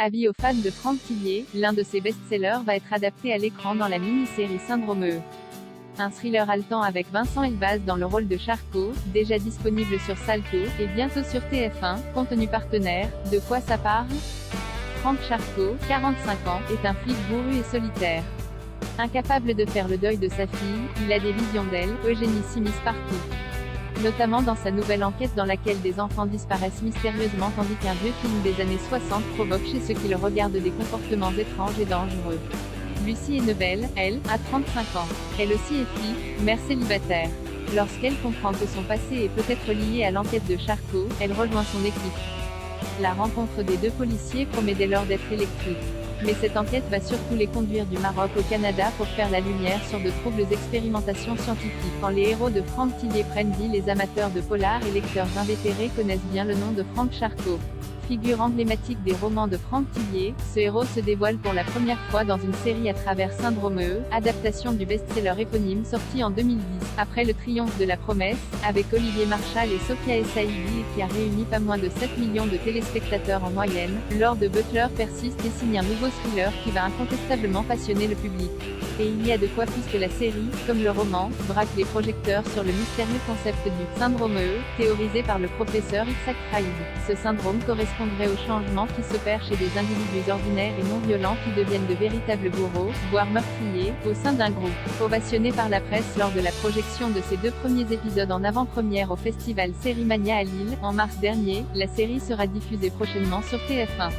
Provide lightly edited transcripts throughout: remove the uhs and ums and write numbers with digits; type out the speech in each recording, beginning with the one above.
Avis aux fans de Franck Tillier, l'un de ses best-sellers va être adapté à l'écran dans la mini-série Syndrome. Un thriller haletant avec Vincent Elbaz dans le rôle de Charcot, déjà disponible sur Salto, et bientôt sur TF1, contenu partenaire. De quoi ça parle? Franck Charcot, 45 ans, est un flic bourru et solitaire. Incapable de faire le deuil de sa fille, il a des visions d'elle, Eugénie s'immisce partout. Notamment dans sa nouvelle enquête dans laquelle des enfants disparaissent mystérieusement tandis qu'un vieux film des années 60 provoque chez ceux qui le regardent des comportements étranges et dangereux. Lucie Hennebelle, elle, a 35 ans. Elle aussi est flic, mère célibataire. Lorsqu'elle comprend que son passé est peut-être lié à l'enquête de Charcot, elle rejoint son équipe. La rencontre des deux policiers promet dès lors d'être électrique. Mais cette enquête va surtout les conduire du Maroc au Canada pour faire la lumière sur de troubles expérimentations scientifiques. Quand les héros de Franck Tillier prennent vie, les amateurs de polar et lecteurs invétérés connaissent bien le nom de Franck Charcot. Figure emblématique des romans de Franck Tillier, ce héros se dévoile pour la première fois dans une série à travers Syndrome, adaptation du best-seller éponyme sorti en 2010. Après le triomphe de La Promesse, avec Olivier Marchal et Sophia Essaïdi qui a réuni pas moins de 7 millions de téléspectateurs en moyenne, Lord Butler persiste et signe un nouveau thriller qui va incontestablement passionner le public. Et il y a de quoi puisque la série, comme le roman, braque les projecteurs sur le mystérieux concept du syndrome théorisé par le professeur Isaac Raïd. Ce syndrome correspondrait au changement qui s'opère chez des individus ordinaires et non violents qui deviennent de véritables bourreaux, voire meurtriers, au sein d'un groupe. Ovationné par la presse lors de la projection de ses 2 premiers épisodes en avant-première au festival Sérimania à Lille, en mars dernier, la série sera diffusée prochainement sur TF1.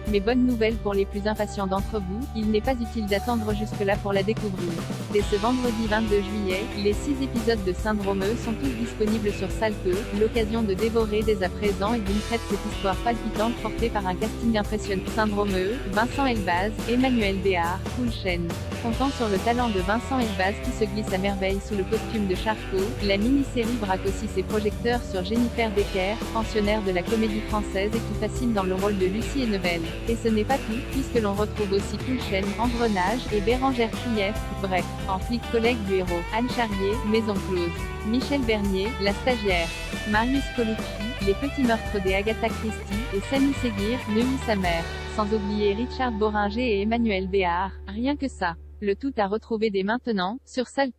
Mais bonne nouvelle pour les plus impatients d'entre vous, il n'est pas utile d'attendre jusque-là pour la découvrir. Dès ce vendredi 22 juillet, les 6 épisodes de Syndrome sont tous disponibles sur Salto, l'occasion de dévorer dès à présent et d'une traite cette histoire palpitante portée par un casting impressionnant. Syndrome, Vincent Elbaz, Emmanuel Béard, Cool Chaîne. Comptant sur le talent de Vincent Elbaz qui se glisse à merveille sous le costume de Charcot, la mini-série braque aussi ses projecteurs sur Jennifer Becker, pensionnaire de la comédie française et qui fascine dans le rôle de Lucie Hennebelle. Et ce n'est pas tout, puisque l'on retrouve aussi Cool Chaîne, Engrenage, et Bérangère Krief, bref, en flic collègue du héros, Anne Charrier, Maison Close. Michel Bernier, la stagiaire. Marius Colucci, les petits meurtres des Agatha Christie, et Samy Seguir, Neuilly sa mère. Sans oublier Richard Boringer et Emmanuel Béard, rien que ça. Le tout à retrouver dès maintenant, sur Salto.